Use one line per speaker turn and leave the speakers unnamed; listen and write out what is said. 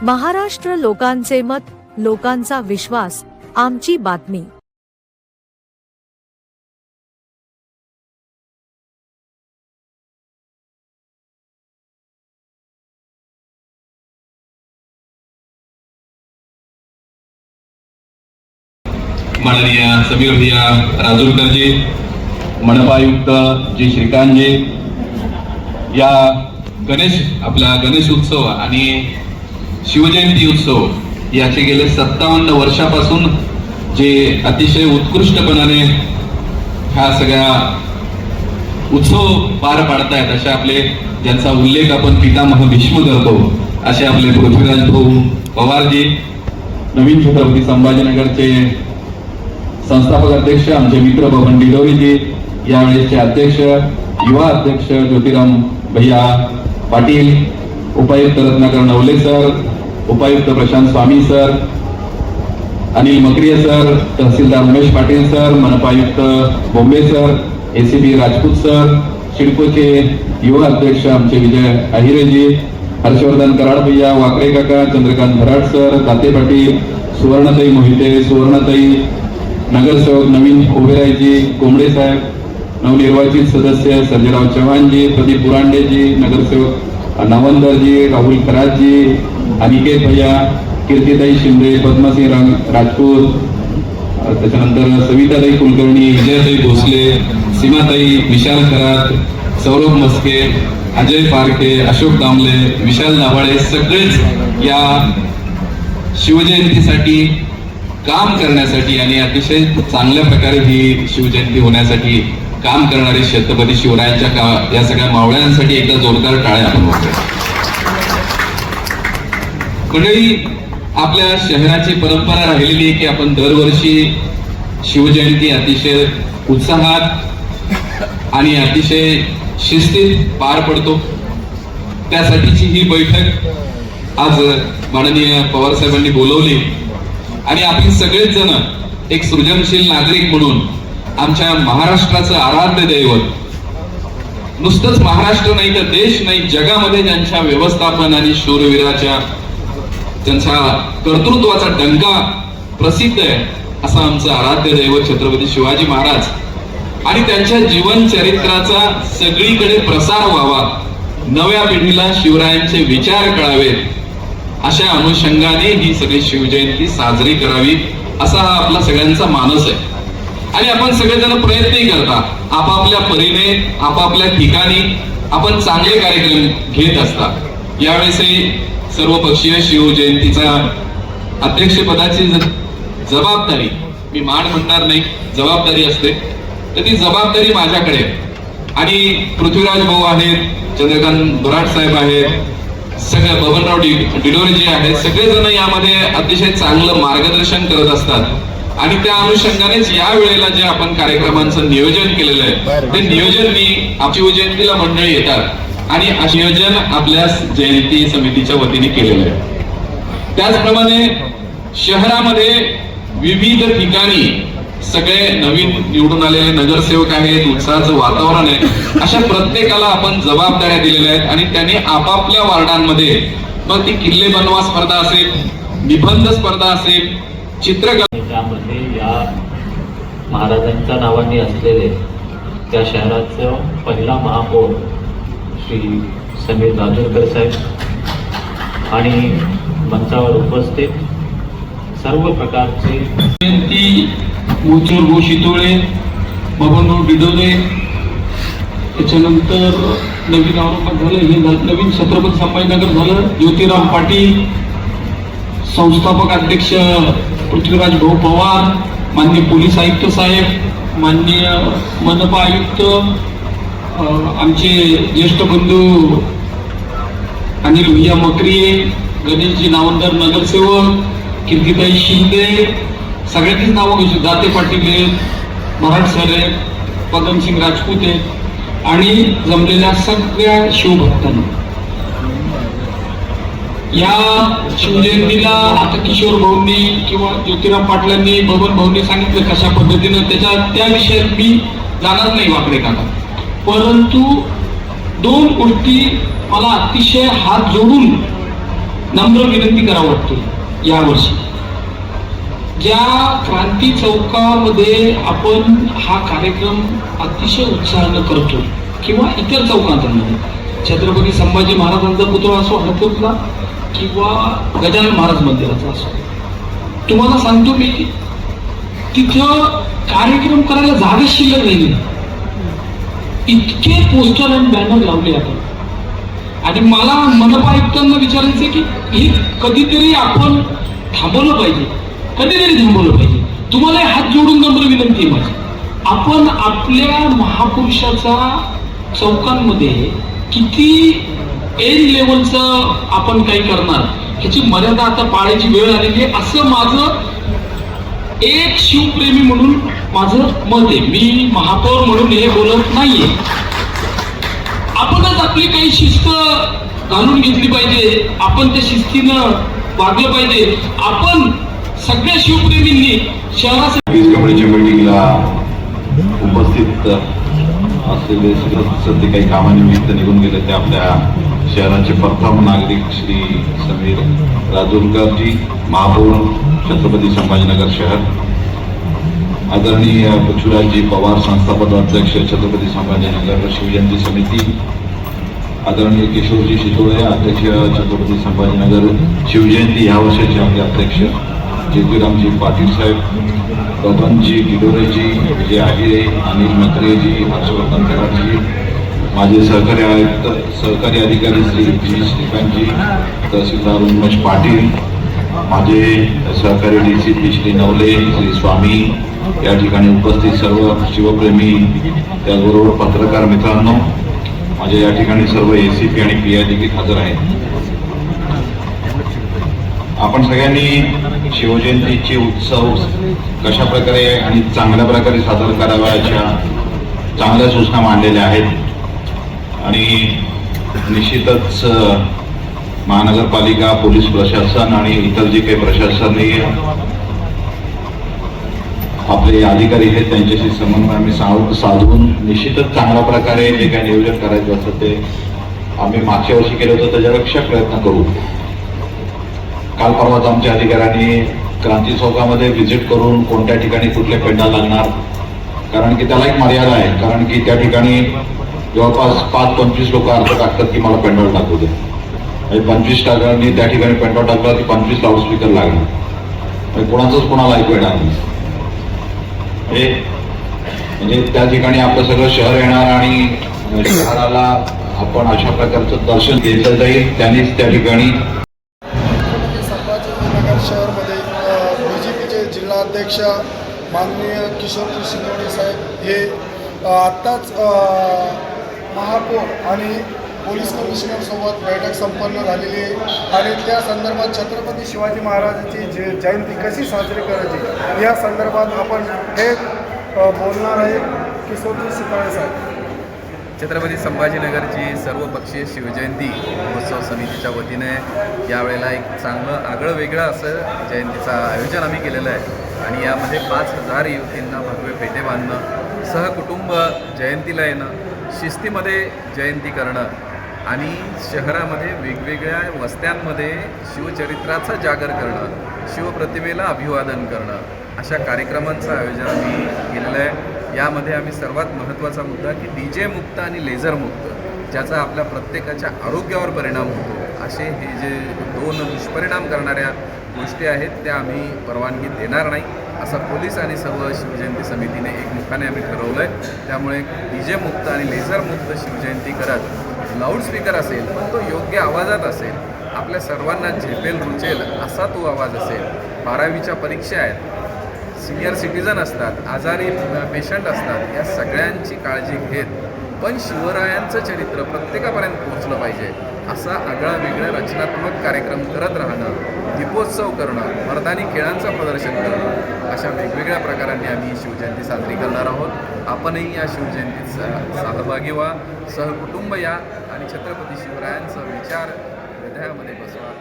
महाराष्ट्र लोकांचे मत, लोकांचा विश्वास, आमची बातमी।
माननीय समीर भैया राजूरकर जी, मनपा आयुक्त जी श्रीकांत जी, या गणेश उत्सव आणि शिवजयंती उत्सव याचे गेले 57 वर्षापासून जे अतिशय उत्कृष्टपणाने ह्या सगळ्या उत्सव पार पाडतायत, असे आपले ज्यांचा उल्लेख आपण पितामह भीष्म करतो असे आपले पृथ्वीराज भाऊ पवारजी, नवीन छत्रपती संभाजीनगरचे संस्थापक अध्यक्ष आमचे मित्र बबन डिडोरीजी, यावेळेसचे अध्यक्ष युवा अध्यक्ष ज्योतिराम भैया पाटील, उपायुक्त रत्नाकर नवले सर, उपायुक्त प्रशांत स्वामी सर, अनिल मकरिया सर, तहसीलदार उमेश पाटील सर, मनपायुक्त Bombe sir, ACP Rajput sir, सिडकोचे युवा अध्यक्ष आमचे विजय अहिरेजी, हर्षवर्धन कराड भैया, वाकरे काका, चंद्रकांत भराड सर, ताते पाटील, सुवर्णताई मोहिते, सुवर्णताई, नगरसेवक नवीन ओबेरायजी, कोंबडे साहेब, नवनिर्वाचित सदस्य सर्जेराव चव्हाणजी, प्रदीप बुरांडेजी, नगरसेवक नवंदरजी, राहुल खराजी, अनिकेत भैया, कीर्तिताई शिंदे, पद्मसिंह राजपूत, त्याच्यानंतर सविताताई कुलकर्णी, विजयताई भोसले, सीमाताई, विशाल खरात, सौरभ मस्के, अजय पारखे, अशोक दामले, विशाल नावाळे, सगळेच या शिवजयंतीसाठी काम करण्यासाठी आणि अतिशय चांगल्या प्रकारे ही शिवजयंती होण्यासाठी काम करणारे छत्रपती शिवरायांच्या या सगळ्या मावळ्यांसाठी एकदा जोरदार टाळ्या आपण वाजवूया। मंडळी, आपल्या शहराची परंपरा राहिलेली आहे की आपण दरवर्षी शिवजयंती अतिशय उत्साहात आणि अतिशय शिस्तीत पार पडतो। त्यासाठीची ही बैठक आज माननीय पवार साहेबांनी बोलवली आणि आपण सगळेच जण एक सृजनशील नागरिक म्हणून आमच्या महाराष्ट्राचं आराध्य दैवत, नुसतंच महाराष्ट्र नाही तर देश नाही, जगामध्ये ज्यांच्या व्यवस्थापन आणि शूरवीराच्या त्यांच्या कर्तृत्वाचा डंका प्रसिद्ध आहे असं आमचं आराध्य दैवत छत्रपती शिवाजी महाराज आणि त्यांच्या जीवन चरित्राचा सगळीकडे प्रसार व्हावा, नव्या पिढीला शिवरायांचे विचार कळावेत, अशा अनुषंगाने ही सगळी शिवजयंती साजरी करावी असा हा आपला सगळ्यांचा मानस आहे। आणि आपण सगळेजण प्रयत्नही करता, आपापल्या परीने आपापल्या ठिकाणी आपण चांगले कार्यक्रम घेत असतात। यावेळेसही सर्वपक्षीय शिवजयंतीचा अध्यक्षपदाची जबाबदारी, मी मान म्हणणार नाही, जबाबदारी असते, तर ती जबाबदारी माझ्याकडे आणि पृथ्वीराज भाऊ आहेत, चंद्रकांत भराड साहेब आहेत, सगळे बबनराव डिडोरे जे आहेत, सगळेजण यामध्ये अतिशय चांगलं मार्गदर्शन करत असतात आणि त्या अनुषंगानेच या वेळेला जे आपण कार्यक्रमांचं नियोजन केलेलं आहे ते नियोजन मी शिवजयंतीला मंडळी येतात आणि नियोजन आपल्या जयंती समितीच्या वतीने केलेलं आहे। त्याचप्रमाणे शहरामध्ये विविध ठिकाणी सगळे नवीन निवडून आलेले नगरसेवक आहेत, उत्साहाचं वातावरण आहे, अशा प्रत्येकाला आपण जबाबदाऱ्या दिलेल्या आहेत आणि त्यांनी आपापल्या वार्डांमध्ये मग ती किल्ले बनवा स्पर्धा असेल, निबंध स्पर्धा असेल, चित्रकला,
त्यामध्ये या महाराजांच्या नावाने असलेले त्या शहराचं पहिला महापौर श्री समीर राजूरकर साहेब आणि मंचावर उपस्थित सर्व प्रकारचे
जयंती, मोचूर गोशितोळे, बबनराव डिडोरे, त्याच्यानंतर नवीन औरंगाबाद झालं, हे नवीन छत्रपती संभाजीनगर झालं, ज्योतिराम पाटील, संस्थापक अध्यक्ष पृथ्वीराज भाऊ पवार, माननीय पोलीस आयुक्त साहेब, माननीय मनपा आयुक्त, आमचे ज्येष्ठ बंधू अनिल भैया मकरिये, गणेशजी नावंदर नगरसेवक, कीर्तिताई शिंदे, सगळ्यांचीच नावं घेऊ, दाते पाटील आहेत, भराड सर आहेत, पद्मसिंह राजपूत आहेत आणि जमलेल्या सगळ्या शिवभक्तांना या शिवजयंतीला आता किशोर भाऊंनी किंवा ज्योतिराम पाटलांनी, बबन भाऊंनी सांगितलं कशा पद्धतीनं, त्या विषयात मी जाणार नाही वाकडे काका, परंतु दोन गोष्टी मला अतिशय हात जोडून नम्र विनंती करावं वाटते यावर्षी ज्या क्रांती चौकामध्ये आपण हा कार्यक्रम अतिशय उत्साहानं करतो किंवा इतर चौकांमध्ये छत्रपती संभाजी महाराजांचा पुतळा असो हरकतला किंवा गजानन महाराज मंदिराचा असो, तुम्हाला सांगतो मी तिथं कार्यक्रम करायला जागा शिल्लक नाही. इतके पोस्टर आणि बॅनर लावले आपण. आणि मला मनपा आयुक्तांना विचारायचं की हे कधीतरी आपण थांबवलं पाहिजे, कधीतरी थांबवलं पाहिजे. तुम्हाला हात जोडून नम्र विनंती आहे माझी, आपण आपल्या महापुरुषाचा चौकांमध्ये किती एंड लेवलचं आपण काही करणार ह्याची मर्यादा आता पाळायची वेळ आलेली आहे, असं माझं एक शिवप्रेमी म्हणून माझं मत आहे. मी महापौर म्हणून हे बोलत नाहीये. आपणच आपली काही शिस्त घालून घेतली पाहिजे, आपण त्या शिस्तीनं वागलं पाहिजे. आपण सगळ्या शिवप्रेमींनी शहरासाठी
कमिटीच्या मीटिंगला उपस्थित असलेले सध्या काही कामानिमित्त निघून गेले ते आपल्या शहराचे प्रथम नागरिक श्री समीर राजूरकरजी, महापौर छत्रपती संभाजीनगर शहर, आदरणीय पृथ्वीराजजी पवार संस्थापक अध्यक्ष छत्रपती संभाजीनगर शिवजयंती समिती, आदरणीय किशोरजी शितोळे अध्यक्ष छत्रपती संभाजीनगर शिवजयंती ह्या वर्षाचे आपले अध्यक्ष, ज्योतिरामजी पाटील साहेब, बबनजी गिडोरेजी, विजय आहिरे, अनिल म्हात्रेजी, हर्षवर्धन कराडजी, माझे सहकारी अधिकारी श्री जी श्रीकांतजी, तहसीलदार उन्मेष पाटील, माझे सहकारी DCP श्री नवले, श्री स्वामी, या ठिकाणी उपस्थित सर्व शिवप्रेमी, त्याचबरोबर पत्रकार मित्रांनो, माझे या ठिकाणी सर्व ACP आणि PI देखील हजर आहेत. आपण सगळ्यांनी शिवजयंतीचे उत्सव कशा प्रकारे आणि चांगल्या प्रकारे सादर करावा याच्या चांगल्या सूचना मांडलेल्या आहेत. आणि निश्चितच महानगरपालिका, पोलीस प्रशासन आणि इतर जे काही प्रशासनीय आपले अधिकारी आहेत त्यांच्याशी समन्वय आम्ही साधून निश्चितच चांगल्या प्रकारे जे काही नियोजन करायचं असतं ते आम्ही मागच्या वर्षी केलं होतं त्याच्यापेक्षा प्रयत्न करू. काल परवाच आमच्या अधिकाऱ्यांनी क्रांती चौकामध्ये व्हिजिट करून कोणत्या ठिकाणी कुठले पेंडाल लागणार, कारण की त्याला एक मर्यादा आहे, कारण की त्या ठिकाणी जवळपास 5-25 लोक अर्थ टाकतात की मला पेंडॉल टाकू दे. 25 टाकांनी त्या ठिकाणी पेंडॉल टाकला की 25 लाऊडस्पीकर लागणार, कोणाचंच कोणाला ऐकू येणार नाही. म्हणजे त्या ठिकाणी आपलं सगळं शहर येणार आणि शहराला आपण अशा प्रकारचं दर्शन घेतलं जाईल. त्यांनीच त्या ठिकाणी
संभाजीनगर शहरमध्ये BJPचे जिल्हाध्यक्ष माननीय किशोरजी शिंदे साहेब हे आत्ताच महापौर आणि पोलीस कमिशनरसोबत बैठक संपन्न झालेली आहे आणि त्या संदर्भात छत्रपती शिवाजी महाराजांची जयंती कशी साजरी करायची या संदर्भात आपण हे बोलणार आहे. किशोरजी शितोळे साहेब.
छत्रपती संभाजीनगरची सर्वपक्षीय शिवजयंती महोत्सव समितीच्या वतीने यावेळेला एक चांगलं आगळं वेगळं असं जयंतीचं आयोजन आम्ही केलेलं आहे आणि यामध्ये 5,000 युवतींना भगवे फेटे बांधणं, सहकुटुंब जयंतीला येणं, शिस्तीमध्ये जयंती करणं आणि शहरामध्ये वेगवेगळ्या वस्त्यांमध्ये शिवचरित्राचा जागर करणं, शिवप्रतिमेला अभिवादन करणं अशा कार्यक्रमांचं आयोजन आम्ही केलेलं आहे. यामध्ये आम्ही सर्वात महत्त्वाचा मुद्दा की DJ मुक्त आणि लेझर मुक्त ज्याचा आपल्या प्रत्येकाच्या आरोग्यावर परिणाम होतो असे हे जे 2 दुष्परिणाम करणाऱ्या गोष्टी आहेत त्या आम्ही परवानगी देणार नाही असं पोलीस आणि सर्व शिवजयंती समितीने एकमुखाने आम्ही ठरवलं आहे. त्यामुळे DJ मुक्त आणि लेझर मुक्त शिवजयंती करत लाऊडस्पीकर असेल पण तो योग्य आवाजात असेल, आपल्या सर्वांना झेपेल रुचेल असा तो आवाज असेल. 12वीच्या परीक्षा आहेत, सिनियर सिटीजन असतात, आजारी पेशंट असतात, या सगळ्यांची काळजी घेत पण शिवरायांचं चरित्र प्रत्येकापर्यंत पोहोचलं पाहिजे असा आगळा वेगळा रचनात्मक कार्यक्रम करत राहणं, दीपोत्सव करणं, मर्दानी खेळांचं प्रदर्शन करणं अशा वेगवेगळ्या प्रकारांनी आम्ही शिवजयंती साजरी करणार आहोत. आपणही या शिवजयंतीत सहभागी व्हा, सहकुटुंब या आणि छत्रपती शिवरायांचा विचार हृदयामध्ये बसवा.